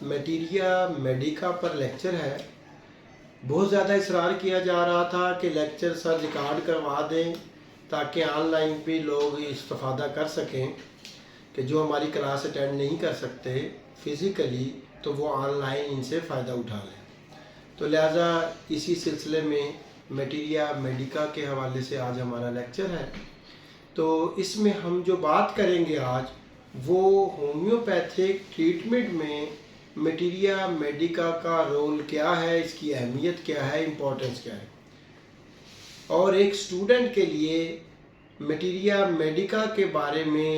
میٹیریا میڈیکا پر lecture ہے۔ بہت زیادہ اصرار کیا جا رہا تھا کہ لیکچر سر ریکارڈ کروا دیں تاکہ آن لائن بھی لوگ استفادہ کر سکیں، کہ جو ہماری کلاس اٹینڈ نہیں کر سکتے فزیکلی تو وہ آن لائن ان سے فائدہ اٹھا لیں۔ تو لہٰذا اسی سلسلے میں میٹیریا میڈیکا کے حوالے سے آج ہمارا لیکچر ہے۔ تو اس میں ہم جو بات کریں گے آج وہ ہومیوپیتھک ٹریٹمنٹ میں میٹیریا میڈیکا کا رول کیا ہے، اس کی اہمیت کیا ہے، امپورٹنس کیا ہے، اور ایک سٹوڈنٹ کے لیے میٹیریا میڈیکا کے بارے میں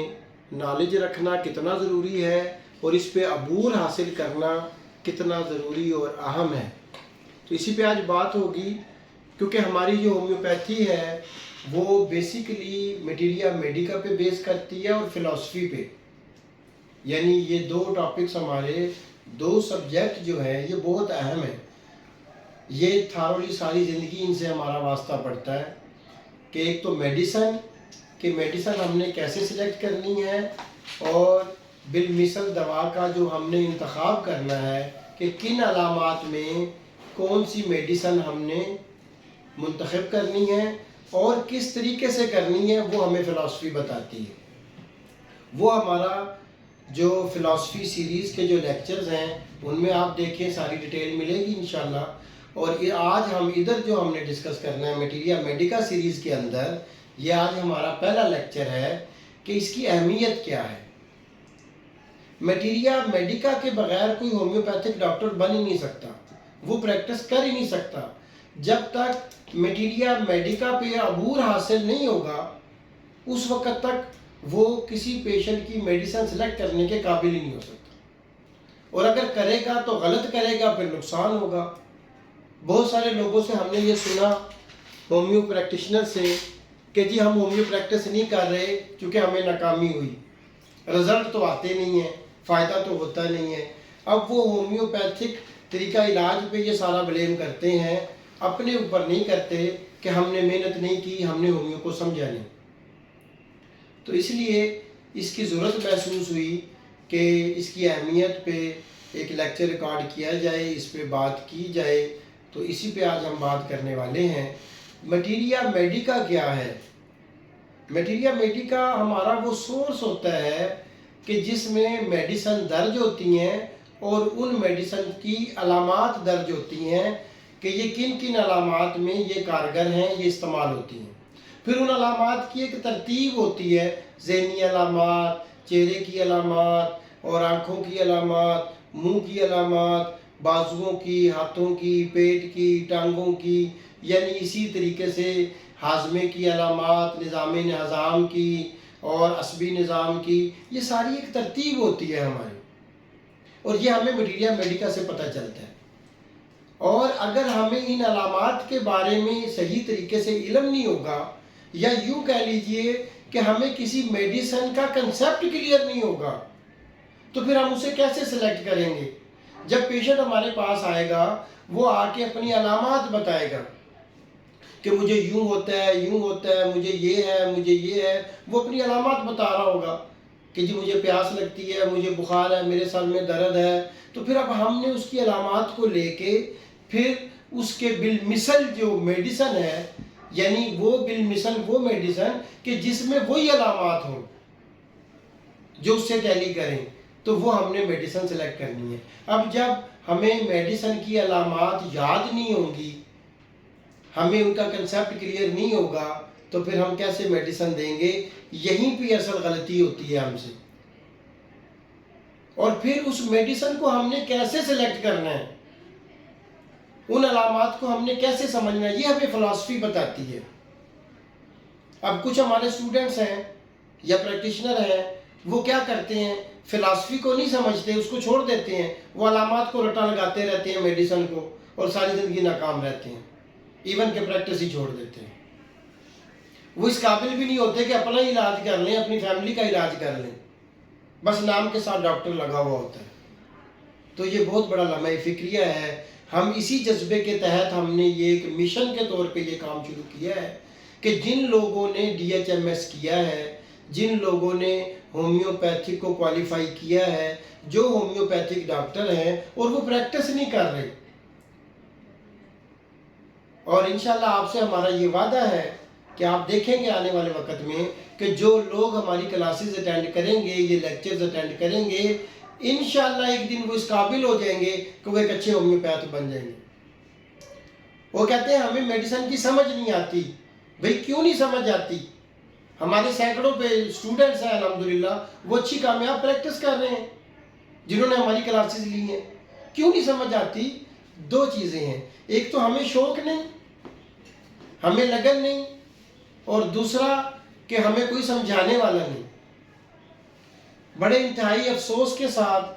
نالج رکھنا کتنا ضروری ہے اور اس پہ عبور حاصل کرنا کتنا ضروری اور اہم ہے۔ تو اسی پہ آج بات ہوگی، کیونکہ ہماری جو ہومیوپیتھی ہے وہ بیسیکلی میٹیریا میڈیکا پہ بیس کرتی ہے اور فلاسفی پہ، یعنی یہ دو ٹاپکس ہمارے دو سبجیکٹ جو ہیں یہ بہت اہم ہیں۔ یہ تھارولی ساری زندگی ان سے ہمارا واسطہ پڑتا ہے کہ ایک تو میڈیسن، کہ میڈیسن ہم نے کیسے سلیکٹ کرنی ہے، اور بالمثل دوا کا جو ہم نے انتخاب کرنا ہے کہ کن علامات میں کون سی میڈیسن ہم نے منتخب کرنی ہے اور کس طریقے سے کرنی ہے، وہ ہمیں فلاسفی بتاتی ہے۔ وہ ہمارا جو فلاسفی سیریز کے جو لیکچرز ہیں ان میں آپ دیکھیں ساری ڈیٹیل ملے گی انشاءاللہ۔ اور آج ہم ادھر جو ہم نے ڈسکس کرنا ہے میٹیریا میڈیکا سیریز کے اندر، یہ آج ہمارا پہلا لیکچر ہے کہ اس کی اہمیت کیا ہے۔ میٹیریا میڈیکا کے بغیر کوئی ہومیوپیتھک ڈاکٹر بن ہی نہیں سکتا، وہ پریکٹس کر ہی نہیں سکتا جب تک میٹیریا میڈیکا پہ عبور حاصل نہیں ہوگا، اس وقت تک وہ کسی پیشنٹ کی میڈیسن سلیکٹ کرنے کے قابل ہی نہیں ہو سکتا، اور اگر کرے گا تو غلط کرے گا، پھر نقصان ہوگا۔ بہت سارے لوگوں سے ہم نے یہ سنا ہومیو پریکٹیشنر سے کہ جی ہم ہومیو پریکٹس نہیں کر رہے کیونکہ ہمیں ناکامی ہوئی، رزلٹ تو آتے نہیں ہیں، فائدہ تو ہوتا نہیں ہے۔ اب وہ ہومیوپیتھک طریقہ علاج پہ یہ سارا بلیم کرتے ہیں، اپنے اوپر نہیں کرتے کہ ہم نے محنت نہیں کی، ہم نے ہومیو کو سمجھا نہیں۔ تو اس لیے اس کی ضرورت محسوس ہوئی کہ اس کی اہمیت پہ ایک لیکچر ریکارڈ کیا جائے، اس پہ بات کی جائے۔ تو اسی پہ آج ہم بات کرنے والے ہیں۔ میٹیریا میڈیکا کیا ہے؟ میٹیریا میڈیکا ہمارا وہ سورس ہوتا ہے کہ جس میں میڈیسن درج ہوتی ہیں اور ان میڈیسن کی علامات درج ہوتی ہیں کہ یہ کن کن علامات میں یہ کارگر ہیں، یہ استعمال ہوتی ہیں۔ پھر ان علامات کی ایک ترتیب ہوتی ہے، ذہنی علامات، چہرے کی علامات اور آنکھوں کی علامات، منہ کی علامات، بازوؤں کی، ہاتھوں کی، پیٹ کی، ٹانگوں کی، یعنی اسی طریقے سے ہاضمے کی علامات، نظام ہضام کی اور عصبی نظام کی، یہ ساری ایک ترتیب ہوتی ہے ہماری، اور یہ ہمیں میٹیریا میڈیکا سے پتہ چلتا ہے۔ اور اگر ہمیں ان علامات کے بارے میں صحیح طریقے سے علم نہیں ہوگا، یا یوں کہہ لیجئے کہ ہمیں کسی میڈیسن کا کنسیپٹ کلیئر نہیں ہوگا، تو پھر ہم اسے کیسے سلیکٹ کریں گے؟ جب پیشنٹ ہمارے پاس آئے گا وہ آ کے اپنی علامات بتائے گا کہ مجھے یوں ہوتا ہے، یوں ہوتا ہے، مجھے یہ ہے، مجھے یہ ہے، وہ اپنی علامات بتا رہا ہوگا کہ جی مجھے پیاس لگتی ہے، مجھے بخار ہے، میرے سر میں درد ہے۔ تو پھر اب ہم نے اس کی علامات کو لے کے پھر اس کے بالمثل جو میڈیسن ہے، یعنی وہ بالمثل وہ میڈیسن کہ جس میں وہی علامات ہوں جو اس سے ٹیلی کریں، تو وہ ہم نے میڈیسن سلیکٹ کرنی ہے۔ اب جب ہمیں میڈیسن کی علامات یاد نہیں ہوں گی، ہمیں ان کا کنسیپٹ کلیئر نہیں ہوگا، تو پھر ہم کیسے میڈیسن دیں گے؟ یہیں پہ اصل غلطی ہوتی ہے ہم سے۔ اور پھر اس میڈیسن کو ہم نے کیسے سلیکٹ کرنا ہے، ان علامات کو ہم نے کیسے سمجھنا ہے، یہ ہمیں فلاسفی بتاتی ہے۔ اب کچھ ہمارے اسٹوڈنٹس ہیں یا پریکٹیشنر ہیں، وہ کیا کرتے ہیں، فلاسفی کو نہیں سمجھتے، اس کو چھوڑ دیتے ہیں، وہ علامات کو رٹا لگاتے رہتے ہیں میڈیسن کو، اور ساری زندگی ناکام رہتے ہیں، ایون کہ پریکٹس ہی چھوڑ دیتے ہیں۔ وہ اس قابل بھی نہیں ہوتے کہ اپنا ہی علاج کر لیں، اپنی فیملی کا علاج کر لیں، بس نام کے ساتھ ڈاکٹر لگا ہوا ہوتا ہے۔ تو یہ بہت بڑا لمحہ فکریہ ہے۔ ہم اسی جذبے کے تحت ہم نے یہ ایک مشن کے طور پہ یہ کام شروع کیا ہے کہ جن لوگوں نے DHMS کیا ہے، جن لوگوں نے ہومیوپیتھک کو کوالیفائی کیا ہے، جو ہومیوپیتھک ڈاکٹر ہیں اور وہ پریکٹس نہیں کر رہے. اور انشاءاللہ آپ سے ہمارا یہ وعدہ ہے کہ آپ دیکھیں گے آنے والے وقت میں کہ جو لوگ ہماری کلاسز اٹینڈ کریں گے، یہ لیکچرز اٹینڈ کریں گے، انشاءاللہ ایک دن وہ اس قابل ہو جائیں گے کہ وہ ایک اچھے ہومیوپیتھ بن جائیں گے. وہ کہتے ہیں ہمیں میڈیسن کی سمجھ نہیں آتی. بھئی کیوں نہیں سمجھ آتی؟ ہمارے سینکڑوں پہ اسٹوڈنٹس ہیں الحمدللہ، وہ اچھی کامیاب پریکٹس کر رہے ہیں جنہوں نے ہماری کلاسز لی ہیں. کیوں نہیں سمجھ آتی؟ دو چیزیں ہیں. ایک تو ہمیں شوق نہیں، ہمیں لگن نہیں، اور دوسرا کہ ہمیں کوئی سمجھانے والا نہیں. بڑے انتہائی افسوس کے ساتھ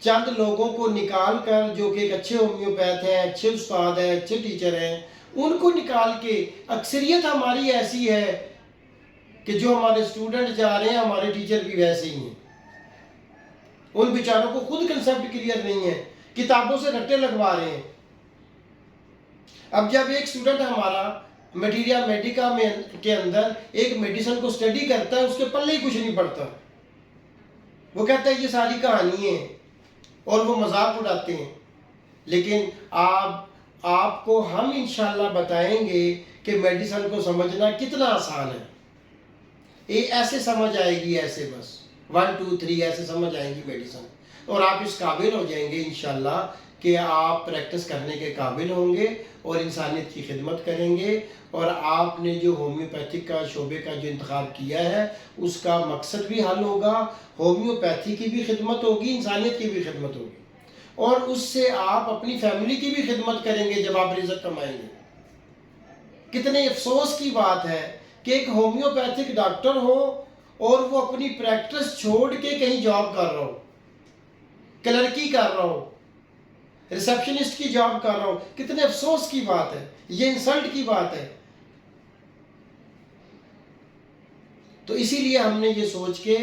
چند لوگوں کو نکال کر، جو کہ ایک اچھے ہومیوپیتھ ہیں، اچھے استاد ہیں، اچھے ٹیچر ہیں، ان کو نکال کے اکثریت ہماری ایسی ہے کہ جو ہمارے اسٹوڈنٹ جا رہے ہیں ہمارے ٹیچر بھی ویسے ہی ہیں. ان بیچاروں کو خود کنسیپٹ کلیئر نہیں ہے، کتابوں سے رٹے لگوا رہے ہیں. اب جب ایک اسٹوڈنٹ ہمارا میٹیریا میڈیکا کے اندر ایک میڈیسن کو اسٹڈی کرتا ہے، اس کے پلے ہی کچھ نہیں پڑتا. وہ کہتا ہے یہ ساری کہانی ہیں اور وہ مذاق اڑاتے ہیں. لیکن آپ کو ہم انشاءاللہ بتائیں گے کہ میڈیسن کو سمجھنا کتنا آسان ہے. ایسے سمجھ آئے گی، ایسے بس 1 2 3 ایسے سمجھ آئے گی میڈیسن، اور آپ اس قابل ہو جائیں گے انشاءاللہ کہ آپ پریکٹس کرنے کے قابل ہوں گے اور انسانیت کی خدمت کریں گے. اور آپ نے جو ہومیوپیتھک کا شعبے کا جو انتخاب کیا ہے اس کا مقصد بھی حل ہوگا، ہومیوپیتھی کی بھی خدمت ہوگی، انسانیت کی بھی خدمت ہوگی، اور اس سے آپ اپنی فیملی کی بھی خدمت کریں گے جب آپ رزق کمائیں گے. کتنے افسوس کی بات ہے کہ ایک ہومیوپیتھک ڈاکٹر ہو اور وہ اپنی پریکٹس چھوڑ کے کہیں جاب کر رہا ہو، کلرکی کر رہا ہو، ریسپشنسٹ کی جاب کر رہا ہو. کتنے افسوس کی بات ہے، یہ انسلٹ کی بات ہے. تو اسی لیے ہم نے یہ سوچ کے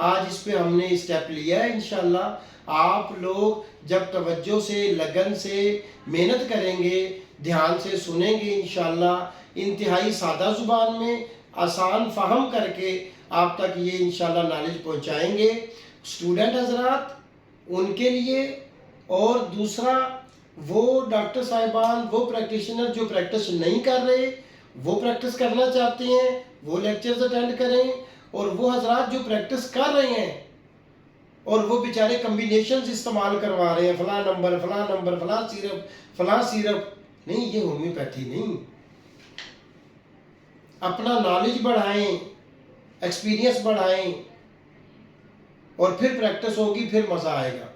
آج اس پہ ہم نے اسٹیپ لیا ہے. انشاءاللہ آپ لوگ جب توجہ سے، لگن سے محنت کریں گے، دھیان سے سنیں گے، انشاءاللہ انتہائی سادہ زبان میں آسان فہم کر کے آپ تک یہ انشاءاللہ نالج پہنچائیں گے اسٹوڈنٹ حضرات ان کے لیے. اور دوسرا وہ ڈاکٹر صاحبان، وہ پریکٹیشنر جو پریکٹس نہیں کر رہے، وہ پریکٹس کرنا چاہتے ہیں، وہ لیکچرز اٹینڈ کریں. اور وہ حضرات جو پریکٹس کر رہے ہیں اور وہ بیچارے کمبینیشنز استعمال کروا رہے ہیں، فلاں نمبر، فلاں سیرپ، نہیں، یہ ہومیوپیتھی نہیں. اپنا نالج بڑھائیں، ایکسپیرینس بڑھائیں، اور پھر پریکٹس ہوگی، پھر مزہ آئے گا.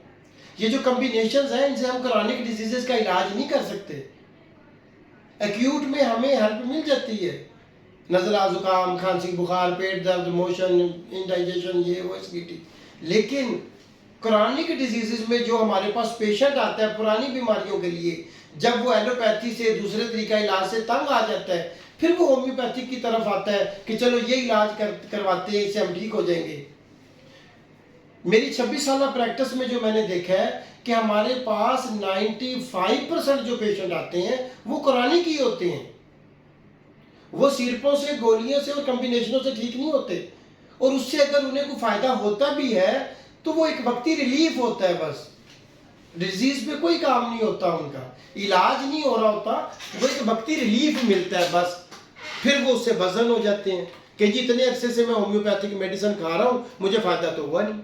یہ جو کمبینیشنز ہیں ان سے ہم کرونک ڈیزیزز کا علاج نہیں کر سکتے. ایکیوٹ میں ہمیں ہیلپ مل جاتی ہے، نزلہ، زکام، کھانسی، بخار، پیٹ درد، موشن انڈائجیشن، یہ وہ ایسیڈیٹی. لیکن کرونک ڈیزیزز میں جو ہمارے پاس پیشنٹ آتا ہے پرانی بیماریوں کے لیے، جب وہ ایلوپیتھی سے، دوسرے طریقہ علاج سے تنگ آ جاتا ہے، پھر وہ ہومیوپیتھک کی طرف آتا ہے کہ چلو یہ علاج کرواتے ہیں، اس سے ہم ٹھیک ہو جائیں گے. میری 26 سالہ پریکٹس میں جو میں نے دیکھا ہے کہ ہمارے پاس 95% جو پیشنٹ آتے ہیں وہ کرونک ہی ہوتے ہیں. وہ سیرپوں سے، گولیوں سے اور کمبینیشنوں سے ٹھیک نہیں ہوتے، اور اس سے اگر انہیں کوئی فائدہ ہوتا بھی ہے تو وہ ایک وقتی ریلیف ہوتا ہے بس. ڈیزیز پہ کوئی کام نہیں ہوتا، ان کا علاج نہیں ہو رہا ہوتا، وہ ایک وقتی ریلیف ملتا ہے بس. پھر وہ اس سے بزن ہو جاتے ہیں کہ جی اتنے عرصے سے میں ہومیوپیتھک میڈیسن کھا رہا ہوں، مجھے فائدہ تو ہوا نہیں.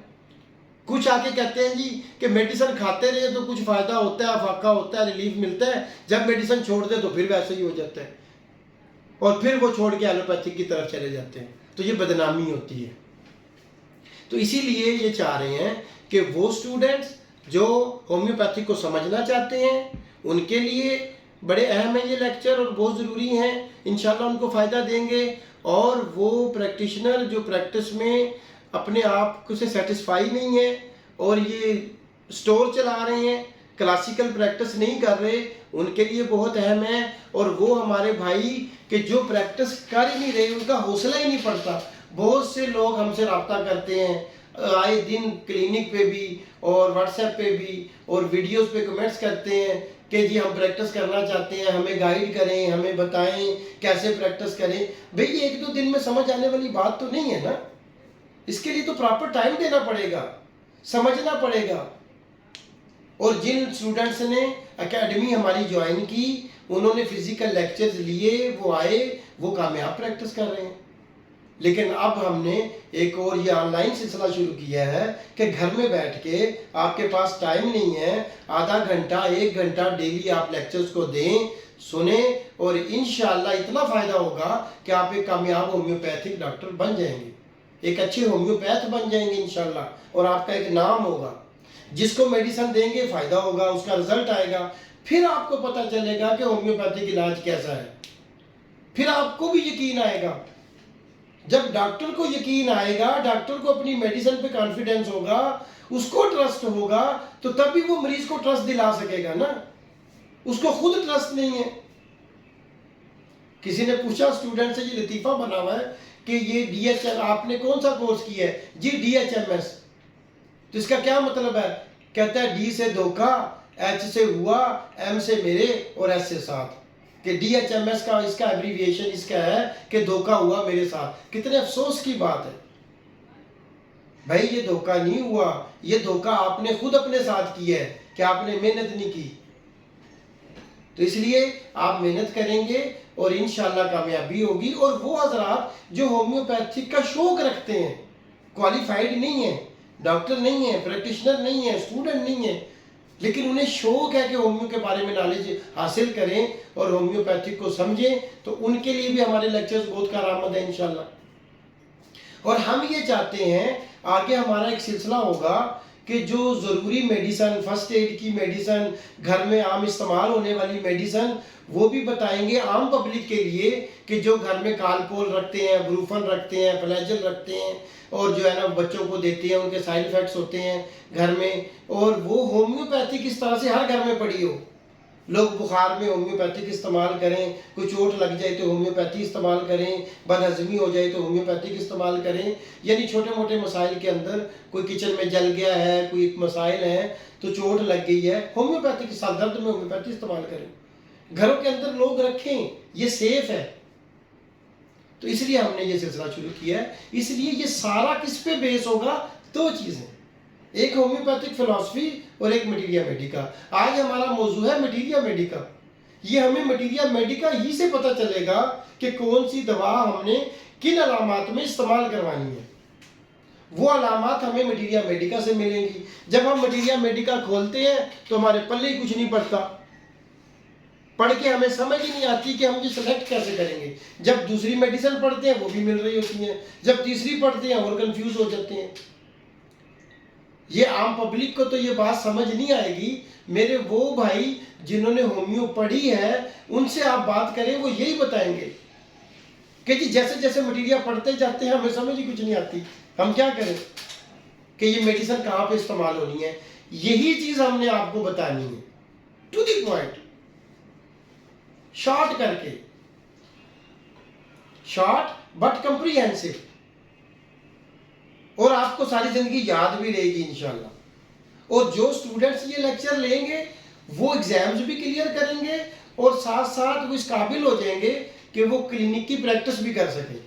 کچھ آ کے کہتے ہیں جی کہ میڈیسن کھاتے رہے تو کچھ فائدہ ہوتا ہے، افاقہ ہوتا ہے، ریلیف ملتا ہے، جب میڈیسن چھوڑ دے تو پھر ویسے ہی ہو جاتا ہے، اور پھر وہ چھوڑ کے ایلوپیتھک کی طرف چلے جاتے ہیں. تو یہ بدنامی ہوتی ہے. تو اسی لیے یہ چاہ رہے ہیں کہ وہ اسٹوڈنٹس جو ہومیوپیتھک کو سمجھنا چاہتے ہیں ان کے لیے بڑے اہم ہیں یہ لیکچر اور بہت ضروری ہیں. انشاءاللہ ان کو فائدہ دیں گے. اور وہ پریکٹیشنر جو پریکٹس میں اپنے آپ کو سے سیٹسفائی نہیں ہے اور یہ سٹور چلا رہے ہیں، کلاسیکل پریکٹس نہیں کر رہے، ان کے لیے بہت اہم ہے. اور وہ ہمارے بھائی کہ جو پریکٹس کر ہی نہیں رہے، ان کا حوصلہ ہی نہیں پڑتا. بہت سے لوگ ہم سے رابطہ کرتے ہیں آئے دن، کلینک پہ بھی اور واٹس ایپ پہ بھی، اور ویڈیوز پہ کمنٹس کرتے ہیں کہ جی ہم پریکٹس کرنا چاہتے ہیں، ہمیں گائیڈ کریں، ہمیں بتائیں کیسے پریکٹس کریں. بھئی ایک دو دن میں سمجھ آنے والی بات تو نہیں ہے نا. اس کے لیے تو پراپر ٹائم دینا پڑے گا، سمجھنا پڑے گا. اور جن اسٹوڈنٹس نے اکیڈمی ہماری جوائن کی، انہوں نے فزیکل لیکچرز لیے، وہ آئے، وہ کامیاب پریکٹس کر رہے ہیں. لیکن اب ہم نے ایک اور یہ آن لائن سلسلہ شروع کیا ہے کہ گھر میں بیٹھ کے آپ کے پاس ٹائم نہیں ہے، آدھا گھنٹہ 1 گھنٹہ ڈیلی آپ لیکچرز کو دیں، سنیں، اور انشاءاللہ اتنا فائدہ ہوگا کہ آپ ایک کامیاب ہومیوپیتھک ڈاکٹر بن جائیں گے، ایک اچھے ہومیوپیتھ بن جائیں گے انشاءاللہ. اور آپ کا ایک نام ہوگا، جس کو میڈیسن دیں گے فائدہ ہوگا، اس کا رزلٹ آئے گا. پھر آپ کو پتہ چلے گا کہ ہومیوپیتھک علاج کیسا ہے، پھر آپ کو بھی یقین آئے گا. جب ڈاکٹر کو یقین آئے گا، ڈاکٹر کو اپنی میڈیسن پہ کانفیڈنس ہوگا، اس کو ٹرسٹ ہوگا، تو تب بھی وہ مریض کو ٹرسٹ دلا سکے گا نا. اس کو خود ٹرسٹ نہیں ہے. کسی نے پوچھا اسٹوڈنٹ سے، یہ لطیفہ بنا ہوا ہے کہ یہ ڈی ایچ ایم آپ نے کون سا کورس کیا ہے؟ G D H M S. تو اس کا کیا مطلب ہے؟ کہتا ہے ڈی سے دھوکا، ایچ سے ہوا، ایم سے میرے، اور ایس سے ساتھ. کہ ڈی ایچ ایم ایس کا اس کا ایبریویشن اس کا ہے کہ دھوکا ہوا میرے ساتھ. کتنے افسوس کی بات ہے بھائی، یہ دھوکا نہیں ہوا، یہ دھوکا آپ نے خود اپنے ساتھ کیا ہے کہ آپ نے محنت نہیں کی. تو اس لیے آپ محنت کریں گے اور انشاءاللہ کامیابی ہوگی. اور وہ حضرات جو ہومیوپیتھک کا شوق رکھتے ہیں، کوالیفائڈ نہیں ہیں، ڈاکٹر نہیں ہیں، پریکٹیشنر نہیں ہیں، اسٹوڈنٹ نہیں ہیں، لیکن انہیں شوق ہے کہ ہومیو کے بارے میں نالج حاصل کریں اور ہومیوپیتھک کو سمجھیں، تو ان کے لیے بھی ہمارے لیکچرز بہت کارآمد ہیں انشاءاللہ. اور ہم یہ چاہتے ہیں آگے ہمارا ایک سلسلہ ہوگا کہ جو ضروری میڈیسن، فرسٹ ایڈ کی میڈیسن، گھر میں عام استعمال ہونے والی میڈیسن، وہ بھی بتائیں گے عام پبلک کے لیے کہ جو گھر میں کالپول رکھتے ہیں، بروفن رکھتے ہیں، فلیجل رکھتے ہیں، اور جو ہے نا بچوں کو دیتے ہیں، ان کے سائیڈ افیکٹس ہوتے ہیں گھر میں. اور وہ ہومیوپیتھی کس طرح سے ہر گھر میں پڑی ہو. لوگ بخار میں ہومیوپیتھک استعمال کریں، کوئی چوٹ لگ جائے تو ہومیوپیتھی استعمال کریں، بدہضمی ہو جائے تو ہومیوپیتھک استعمال کریں. یعنی چھوٹے موٹے مسائل کے اندر، کوئی کچن میں جل گیا ہے، کوئی مسائل ہیں تو چوٹ لگ گئی ہے، ہومیوپیتھک سر درد میں ہومیوپیتھی استعمال کریں. گھروں کے اندر لوگ رکھیں، یہ سیف ہے. تو اس لیے ہم نے یہ سلسلہ شروع کیا ہے. اس لیے یہ سارا کس پہ بیس ہوگا؟ 2 چیزیں، ایک ہومیوپیتھک فلسفی اور ایک مٹیریا میڈیکا. آج ہمارا موضوع ہے مٹیریا میڈیکا. یہ ہمیں مٹیریا میڈیکا ہی سے پتہ چلے گا کہ کون سی دوا ہم نے کن علامات میں استعمال کروانی ہے. وہ علامات ہمیں مٹیریا میڈیکا سے ملیں گی. جب ہم مٹیریا میڈیکا کھولتے ہیں تو ہمارے پلے ہی کچھ نہیں پڑتا، پڑھ کے ہمیں سمجھ ہی نہیں آتی کہ ہم یہ سلیکٹ کیسے کریں گے. جب دوسری میڈیسن پڑھتے ہیں وہ بھی مل رہی ہوتی ہیں، جب تیسری پڑھتے ہیں اور کنفیوز ہو جاتے ہیں. یہ عام پبلک کو تو یہ بات سمجھ نہیں آئے گی. میرے وہ بھائی جنہوں نے ہومیو پڑھی ہے ان سے آپ بات کریں، وہ یہی بتائیں گے کہ جی جیسے جیسے مٹیریا پڑھتے جاتے ہیں ہمیں سمجھ ہی کچھ نہیں آتی، ہم کیا کریں کہ یہ میڈیسن کہاں پہ استعمال ہونی ہے. یہی چیز ہم نے آپ کو بتانی ہے، ٹو دی پوائنٹ، شارٹ کر کے، شارٹ بٹ کمپریہنسو، اور آپ کو ساری زندگی یاد بھی رہے گی انشاءاللہ. اور جو اسٹوڈنٹس یہ لیکچر لیں گے وہ ایگزامز بھی کلیئر کریں گے اور ساتھ ساتھ وہ اس قابل ہو جائیں گے کہ وہ کلینک کی پریکٹس بھی کر سکیں.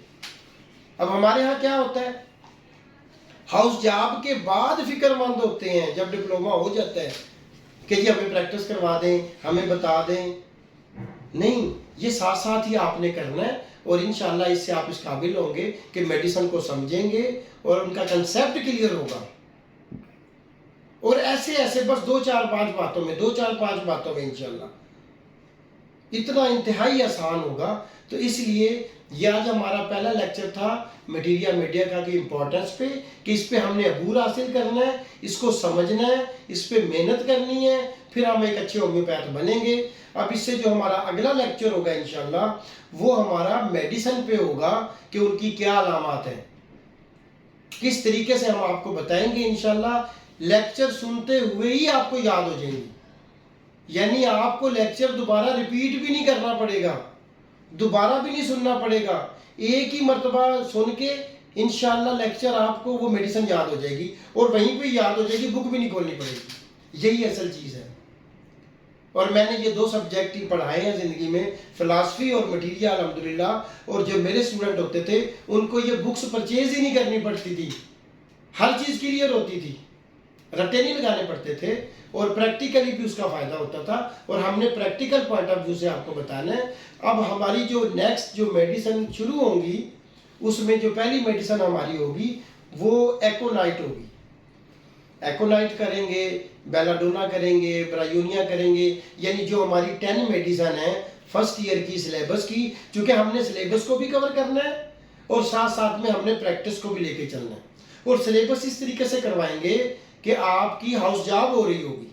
اب ہمارے ہاں کیا ہوتا ہے، ہاؤس جاب کے بعد فکر مند ہوتے ہیں جب ڈپلوما ہو جاتا ہے کہ جی ہمیں پریکٹس کروا دیں، ہمیں بتا دیں. نہیں، یہ ساتھ ساتھ ہی آپ نے کرنا ہے. اور انشاءاللہ اس سے آپ اس قابل ہوں گے کہ میڈیسن کو سمجھیں گے اور ان کا کنسیپٹ کلیئر ہوگا. اور ایسے ایسے بس 2-4-5 باتوں میں، 2-4-5 باتوں میں انشاءاللہ اتنا انتہائی آسان ہوگا. تو اس لیے یہ آج ہمارا پہلا لیکچر تھا مٹیریا میڈیکا کی امپورٹنس پہ، کہ اس پہ ہم نے عبور حاصل کرنا ہے، اس کو سمجھنا ہے، اس پہ محنت کرنی ہے، پھر ہم ایک اچھے ہومیوپیتھ بنیں گے. اب اس سے جو ہمارا اگلا لیکچر ہوگا انشاءاللہ وہ ہمارا میڈیسن پہ ہوگا کہ ان کی کیا علامات ہیں، کس طریقے سے ہم آپ کو بتائیں گے انشاءاللہ. لیکچر سنتے ہوئے ہی آپ کو یاد ہو جائیں گی، یعنی آپ کو لیکچر دوبارہ ریپیٹ بھی نہیں کرنا پڑے گا، دوبارہ بھی نہیں سننا پڑے گا. ایک ہی مرتبہ سن کے انشاءاللہ لیکچر آپ کو وہ میڈیسن یاد ہو جائے گی اور وہیں پہ یاد ہو جائے گی، بک بھی نہیں کھولنی پڑے گی. یہی اصل چیز ہے. اور میں نے یہ 2 سبجیکٹ ہی پڑھائے ہیں زندگی میں، فلاسفی اور مٹیریا الحمدللہ. اور جو میرے اسٹوڈنٹ ہوتے تھے ان کو یہ بکس پرچیز ہی نہیں کرنی پڑتی تھی، ہر چیز کلیئر ہوتی تھی، رٹے نہیں لگانے پڑتے تھے، اور پریکٹیکلی بھی اس کا فائدہ ہوتا تھا. اور ہم نے پریکٹیکل پوائنٹ آف ویو سے آپ کو بتانا ہے. اب ہماری جو نیکسٹ جو میڈیسن شروع ہوں گی اس میں جو پہلی میڈیسن ہماری ہوگی وہ ایکونائٹ ہوگی. ایکونائٹ کریں گے، بیلاڈونا کریں گے، برایونیا کریں گے، یعنی جو ہماری 10 میڈیسن ہیں فرسٹ ایئر کی سلیبس کی، چونکہ ہم نے سلیبس کو بھی کور کرنا ہے اور ساتھ ساتھ میں ہم نے پریکٹس کو بھی لے کے چلنا ہے. اور سلیبس اس طریقے سے کروائیں گے کہ آپ کی ہاؤس جاب ہو رہی ہوگی،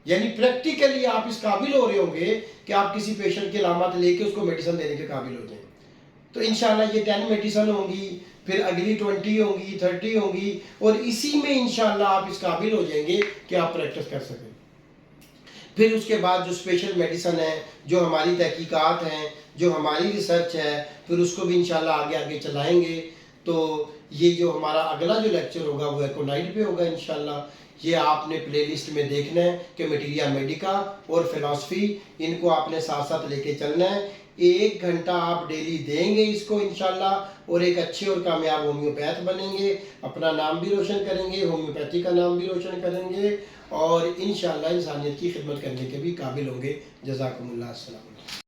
یعنی پریکٹیکلی آپ اس قابل ہو رہے ہوں گے کہ آپ کسی پیشنٹ کی علامات لے کے اس کو میڈیسن دینے کے قابل ہو جائیں. تو انشاءاللہ یہ 10 میڈیسن ہوں گی، پھر اگلی 20 ہوں گی، 30 ہوں گی، اور اسی میں انشاءاللہ آپ اس قابل ہو جائیں گے کہ آپ پریکٹس کر سکیں. پھر اس کے بعد جو اسپیشل میڈیسن ہے، جو ہماری تحقیقات ہیں، جو ہماری ریسرچ ہے، پھر اس کو بھی انشاءاللہ آگے آگے چلائیں گے. تو یہ جو ہمارا اگلا جو لیکچر ہوگا وہ ایکونائٹ پہ ہوگا انشاءاللہ. یہ آپ نے پلے لسٹ میں دیکھنا ہے کہ مٹیریا میڈیکا اور فلاسفی ان کو آپ نے ساتھ ساتھ لے کے چلنا ہے. 1 گھنٹہ آپ ڈیلی دیں گے اس کو انشاءاللہ، اور ایک اچھے اور کامیاب ہومیوپیتھ بنیں گے، اپنا نام بھی روشن کریں گے، ہومیوپیتھی کا نام بھی روشن کریں گے، اور انشاءاللہ انسانیت کی خدمت کرنے کے بھی قابل ہوں گے. جزاکم اللہ. السلام علیکم.